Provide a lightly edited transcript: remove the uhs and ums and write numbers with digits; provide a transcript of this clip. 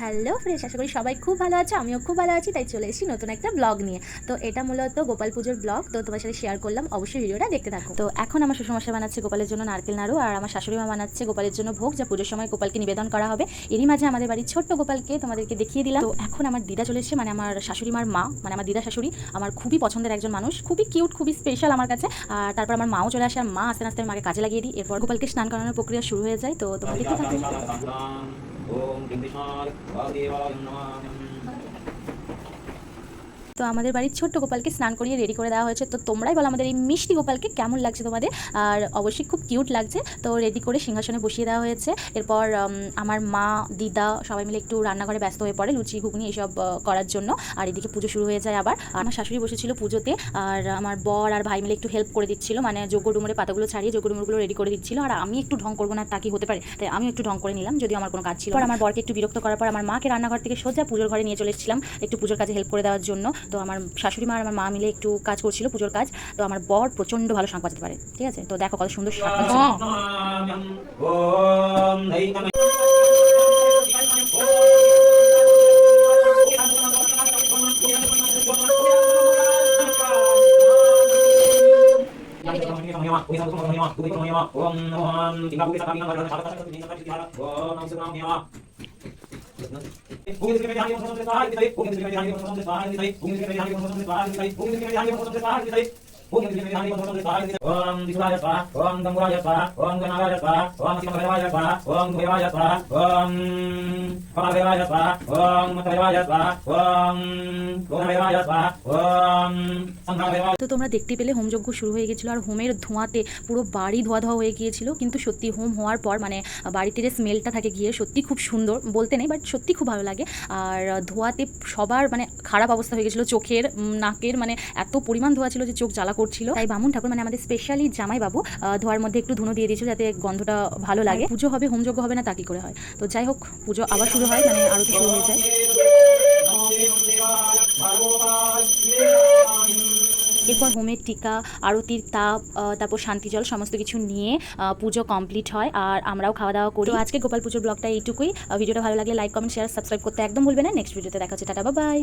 Hello friends, আশা করি সবাই খুব ভালো আছে। আমিও খুব ভালো আছি, তাই চলে এসেছি নতুন একটা ব্লগ নিয়ে। তো এটা মূলত গোপাল পুজোর ব্লগ, তো তোমার সাথে শেয়ার করলাম, অবশ্যই ভিডিওটা দেখতে থাকো। তো এখন আমার শ্বশুরমশাই বানাচ্ছে গোপালের জন্য নারকেল নাড়ু, আর আমার শাশুড়ি মা বানাচ্ছে গোপালের জন্য ভোগ, যা পুজোর সময় গোপালকে নিবেদন করা হবে। এরই মাঝে আমাদের বাড়ির ছোট্ট গোপালকে তোমাদেরকে দেখিয়ে দিলাম। তো এখন আমার দিদা চলে এসেছে, মানে আমার শাশুড়ি মার মা, মানে আমার দিদা শাশুড়ি আমার খুবই পছন্দের একজন মানুষ, খুবই কিউট, খুবই স্পেশাল আমার কাছে। আর তারপর আমার মাও চলে আসে, আর মা আস্তে আস্তে মাকে কাজে লাগিয়ে দিই। এরপর গোপালকে স্নান করানোর প্রক্রিয়া শুরু হয়ে যায়, তো তোমরা দেখতে থাকো। তো আমাদের বাড়ির ছোট্ট গোপালকে স্নান করিয়ে রেডি করে দেওয়া হয়েছে। তো তোমরাই বলো আমাদের এই মিষ্টি গোপালকে কেমন লাগছে তোমাদের। আর অবশ্যই খুব কিউট লাগছে। তো রেডি করে সিংহাসনে বসিয়ে দেওয়া হয়েছে। এরপর আমার মা, দিদা সবাই মিলে একটু রান্নাঘরে ব্যস্ত হয়ে পড়ে, লুচি ঘুগনি এইসব করার জন্য। আর এদিকে পুজো শুরু হয়ে যায় আবার। আমার শাশুড়ি বসেছিল পুজোতে, আর আমার বর আর ভাই মিলে একটু হেল্প করে দিচ্ছিল, মানে যোগ্য ডুমুরে পাতাগুলো ছাড়িয়ে যোগ্য ডুমুরগুলো রেডি করে দিচ্ছিল। আর আমি একটু ঢং করবো না তা কি হতে পারে, তাই আমি একটু ঢং করে নিলাম, যদিও আমার কোনো কাজ ছিল। আর আমার বরকে একটু বিরক্ত করার পর আমার মাকে রান্নাঘর থেকে সোজা পুজোর ঘরে নিয়ে চলে এসেছিলাম একটু পুজোর কাজে হেল্প করে দেওয়ার জন্য। তো আমার শাশুড়ি মা আর আমার মা মিলে একটু কাজ করছিল পুজোর কাজ। তো আমার বর প্রচন্ড ভালো শাঁখ বাজাতে পারে, ঠিক আছে। তো দেখো কত সুন্দর শাঁখ বাজছে। ওম বিষ্ণুরায় স্বাহা, ওম গঙ্গুরায় স্বাহা, ওম গণারায় স্বাহা, ওম শিবদেবায় স্বাহা, ওম দেবায় স্বাহা, ওম কমলদেবায় স্বাহা, ওম মতদেবায় স্বাহা, ওম গণদেবায় স্বাহা, ওম শঙ্করদেবায়। তো তোমরা দেখতে পেলে হোমযজ্ঞ শুরু হয়ে গেছিলো, আর হোমের ধোঁয়াতে পুরো বাড়ি ধোয়া ধোয়া হয়ে গিয়েছিল। কিন্তু সত্যি হোম হওয়ার পর মানে বাড়িতে যে স্মেলটা থাকে গিয়ে, সত্যি খুব সুন্দর, বলতে নেই, বাট সত্যি খুব ভালো লাগে। আর ধোঁয়াতে সবার মানে খারাপ অবস্থা হয়ে গেছিলো, চোখের নাকের, মানে এত পরিমাণ ধোঁয়া ছিল যে চোখ জ্বালা করছিল। তাই বামুন ঠাকুর, মানে আমাদের স্পেশালি জামাই বাবু, ধোঁয়ার মধ্যে একটু ধুনো দিয়ে দিয়েছিল যাতে গন্ধটা ভালো লাগে। পুজো হবে, হোমযজ্ঞ হবে না তা কি করে হয়। তো যাই হোক, পুজো আবার শুরু হয়, মানে আরতি শুরু হয়ে যায়। এরপর হোমের টিকা, আরতির তাপ, তারপর শান্তি জল সমস্ত কিছু নিয়ে পুজো কমপ্লিট হয়, আর আমরাও খাওয়া দাওয়া করি। তো আজকে গোপাল পুজোর ব্লগটা এইটুকুই। ভিডিওটা ভালো লাগলে লাইক, কমেন্ট, শেয়ার, সাবস্ক্রাইব করতে একদম ভুলবে না। নেক্সট ভিডিওতে দেখা হচ্ছে, টাটা, বাই বাই।